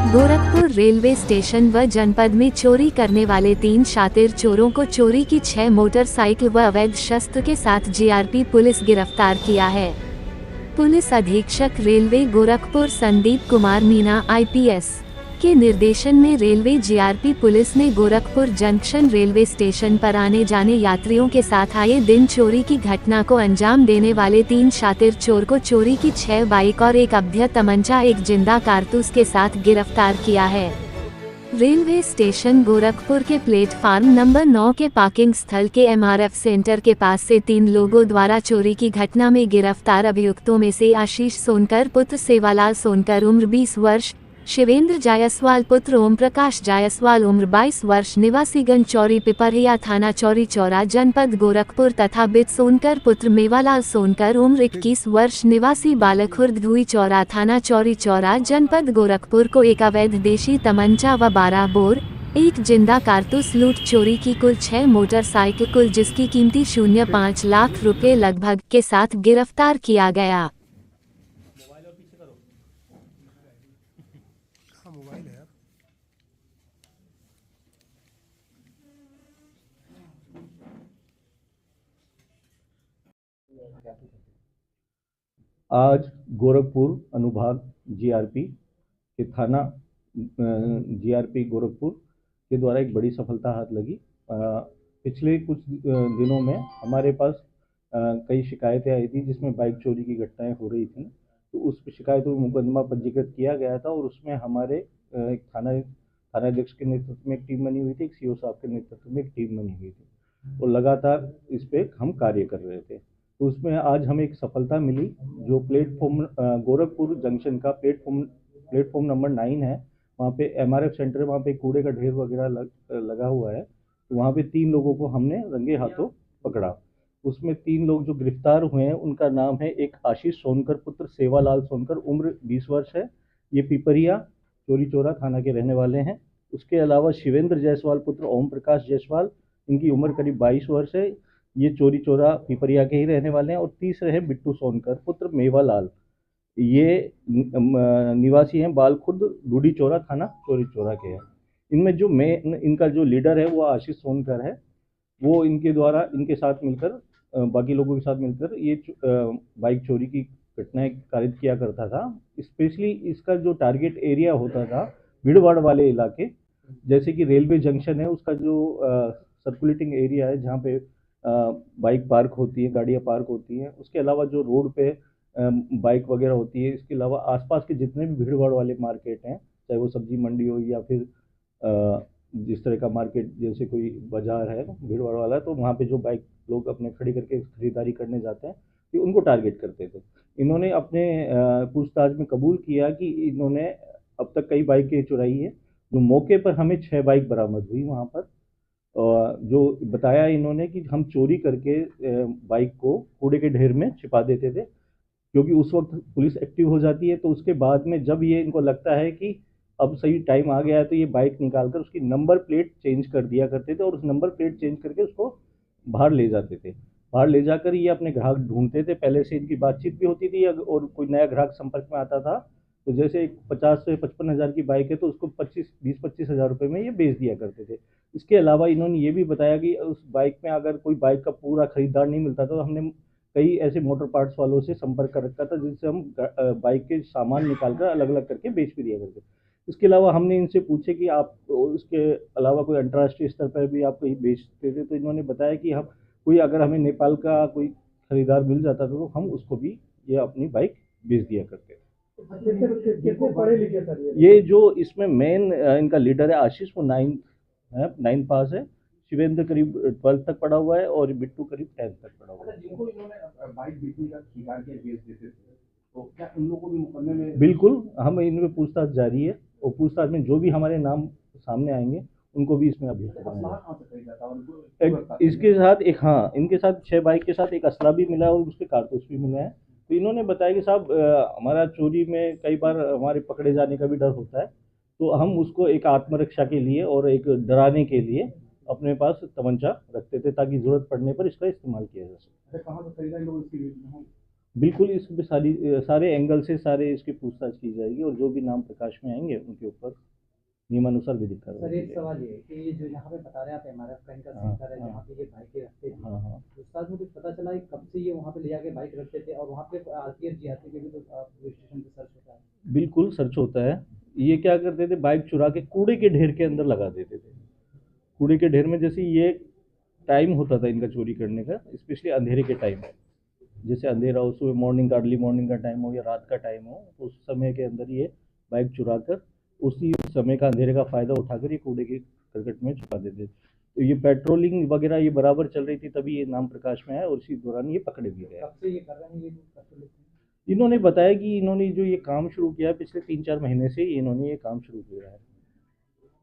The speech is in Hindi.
गोरखपुर रेलवे स्टेशन व जनपद में चोरी करने वाले 3 शातिर चोरों को चोरी की 6 मोटरसाइकिल व अवैध शस्त्र के साथ जीआरपी पुलिस गिरफ्तार किया है। पुलिस अधीक्षक रेलवे गोरखपुर संदीप कुमार मीना आईपीएस के निर्देशन में रेलवे जीआरपी पुलिस ने गोरखपुर जंक्शन रेलवे स्टेशन पर आने जाने यात्रियों के साथ आए दिन चोरी की घटना को अंजाम देने वाले 3 शातिर चोर को चोरी की 6 बाइक और एक अभ्य तमंचा एक जिंदा कारतूस के साथ गिरफ्तार किया है। रेलवे स्टेशन गोरखपुर के प्लेटफार्म नंबर 9 के पार्किंग स्थल के एमआरएफ सेंटर के पास से 3 लोगों द्वारा चोरी की घटना में गिरफ्तार अभियुक्तों में से आशीष सोनकर पुत्र सेवालाल सोनकर उम्र 20 वर्ष, शिवेंद्र जायसवाल पुत्र ओम प्रकाश जायसवाल उम्र 22 वर्ष निवासीगंज चौरी पिपरिया थाना चौरी चौरा जनपद गोरखपुर तथा बिट सोनकर पुत्र मेवालाल सोनकर उम्र 21 वर्ष निवासी बालखुर्द धुई चौरा थाना चौरी चौरा जनपद गोरखपुर को एक अवैध देशी तमंचा व 12 बोर एक जिंदा कारतूस लूट चोरी की कुल 6 मोटरसाइकिल कुल जिसकी कीमती 0.5 लाख रुपए लगभग के साथ गिरफ्तार किया गया। आज गोरखपुर अनुभाग जीआरपी के थाना जीआरपी गोरखपुर के द्वारा एक बड़ी सफलता हाथ लगी। पिछले कुछ दिनों में हमारे पास कई शिकायतें आई थी जिसमें बाइक चोरी की घटनाएं हो रही थी, तो उस शिकायतों में मुकदमा पंजीकृत किया गया था और उसमें हमारे थानाध्यक्ष के नेतृत्व में एक टीम बनी हुई थी, एक सीओ साहब के नेतृत्व में एक टीम बनी हुई थी और लगातार इस पे हम कार्य कर रहे थे। तो उसमें आज हमें एक सफलता मिली जो प्लेटफॉर्म गोरखपुर जंक्शन का प्लेटफॉर्म नंबर 9 है, वहाँ पे एमआरएफ सेंटर है, वहाँ पे कूड़े का ढेर वगैरह लगा हुआ है। तो वहाँ पे 3 लोगों को हमने रंगे हाथों पकड़ा। उसमें 3 लोग जो गिरफ्तार हुए हैं उनका नाम है, एक आशीष सोनकर पुत्र सेवालाल सोनकर उम्र 20 वर्ष है, ये पिपरिया चौरी चौरा थाना के रहने वाले हैं। उसके अलावा शिवेंद्र जायसवाल पुत्र ओम प्रकाश जायसवाल, इनकी उम्र करीब 22 वर्ष है, ये चौरी चौरा पिपरिया के ही रहने वाले हैं। और तीसरे हैं बिट्टू सोनकर पुत्र मेवालाल, ये निवासी हैं बालखुर्द डूडी चौरा थाना चौरी चौरा के हैं। इनमें जो इनका जो लीडर है वो आशीष सोनकर है, वो इनके द्वारा इनके साथ मिलकर बाकी लोगों के साथ मिलकर ये बाइक चोरी की घटनाएं कारित किया करता था। स्पेशली इसका जो टारगेट एरिया होता था भीड़ भाड़ वाले इलाके, जैसे कि रेलवे जंक्शन है उसका जो सर्कुलेटिंग एरिया है जहाँ पे बाइक पार्क होती है, गाड़ियाँ पार्क होती हैं, उसके अलावा जो रोड पे बाइक वगैरह होती है, इसके अलावा आसपास के जितने भी भीड़ भाड़ वाले मार्केट हैं, चाहे वो सब्जी मंडी हो या फिर जिस तरह का मार्केट जैसे कोई बाजार है भीड़ भाड़ वाला, तो वहाँ पे जो बाइक लोग अपने खड़ी करके खरीदारी करने जाते हैं कि उनको टारगेट करते थे। इन्होंने अपने पूछताछ में कबूल किया कि इन्होंने अब तक कई बाइकें चुराई है। जो मौके पर हमें 6 बाइक बरामद हुई वहाँ पर, जो बताया इन्होंने कि हम चोरी करके बाइक को कूड़े के ढेर में छिपा देते थे, क्योंकि उस वक्त पुलिस एक्टिव हो जाती है। तो उसके बाद में जब ये इनको लगता है कि अब सही टाइम आ गया है तो ये बाइक निकालकर उसकी नंबर प्लेट चेंज कर दिया करते थे और उस नंबर प्लेट चेंज करके उसको बाहर ले जाते थे। बाहर ले जाकर ये अपने ग्राहक ढूंढते थे, पहले से इनकी बातचीत भी होती थी और कोई नया ग्राहक संपर्क में आता था तो जैसे 50 से 55 हज़ार की बाइक है तो उसको 20-25 हज़ार रुपये में ये बेच दिया करते थे। इसके अलावा इन्होंने ये भी बताया कि उस बाइक में अगर कोई बाइक का पूरा खरीदार नहीं मिलता तो हमने कई ऐसे मोटर पार्ट्स वालों से संपर्क कर रखा था जिससे हम बाइक के सामान निकाल कर अलग अलग करके बेच भी दिया करते। इसके अलावा हमने इनसे पूछे कि आप उसके अलावा कोई अंतर्राष्ट्रीय स्तर पर भी आप कहीं बेचते थे, तो इन्होंने बताया कि हम कोई अगर हमें नेपाल का कोई खरीदार मिल जाता था तो हम उसको भी ये अपनी बाइक बेच दिया करते थे। कितने पढ़े लिखे सर? ये जो इसमें मेन इनका लीडर है आशीष, वो 9 पास है, शिवेंद्र करीब 12 तक पढ़ा हुआ है और बिट्टू करीब 10 तक पढ़ा हुआ है। जिनको इन्होंने बाइक बेचने का स्वीकार किया बेच देते थे, तो क्या उन लोगों को भी मुकदमे में? बिल्कुल, हम इनमें पूछताछ जारी है और पूछताछ में जो भी हमारे नाम सामने आएंगे उनको भी इसमें अभियुक्त बनाएंगे। इसके साथ इनके साथ 6 बाइक के साथ एक असला भी मिला और उसके कारतूस भी मिले हैं। तो इन्होंने बताया कि साहब हमारा चोरी में कई बार हमारे पकड़े जाने का भी डर होता है, तो हम उसको एक आत्मरक्षा के लिए और एक डराने के लिए अपने पास तमंचा रखते थे ताकि जरूरत पड़ने पर इसका इस्तेमाल किया जा सके। कहाँ से खरीदा इन लोगों ने? बिल्कुल इसमें सारे एंगल से सारे इसकी पूछताछ की जाएगी और जो भी नाम प्रकाश में आएंगे उनके ऊपर नियमानुसार विधिक सर कार्रवाई एक की सवाल ये है कि ये जो यहाँ पे बता रहे हैं आप एमआरएफ का इनका हाँ, सेंटर है हाँ। जहाँ पे ये बाइकें रखते थे, जाएगी। हाँ हाँ तो साथ में कुछ पता चला है कब से ये वहाँ पे ले जाके बाइक रखते थे और वहाँ पे आरपीएफ जीआरपी के भी तो पुलिस स्टेशन पे सर्च होता है। बिल्कुल सर्च होता है। ये क्या करते थे, बाइक चुरा के कूड़े के ढेर के अंदर लगा देते थे। कूड़े के ढेर में जैसे ये टाइम होता था इनका चोरी करने का, स्पेशली अंधेरे के टाइम, जैसे अंधेरा हो, सुबह मॉर्निंग का अर्ली मॉर्निंग का टाइम हो या रात का टाइम हो, तो उस समय के अंदर ये बाइक चुरा कर उसी समय का अंधेरे का फ़ायदा उठाकर ये कूड़े के करकट में छुपा देते थे। तो ये पेट्रोलिंग वगैरह ये बराबर चल रही थी, तभी ये नाम प्रकाश में आया और इसी दौरान ये पकड़े भी गए। कब से ये कर रहे हैं ये लोग? इन्होंने बताया कि इन्होंने जो ये काम शुरू किया है पिछले 3-4 महीने से इन्होंने ये काम शुरू किया है।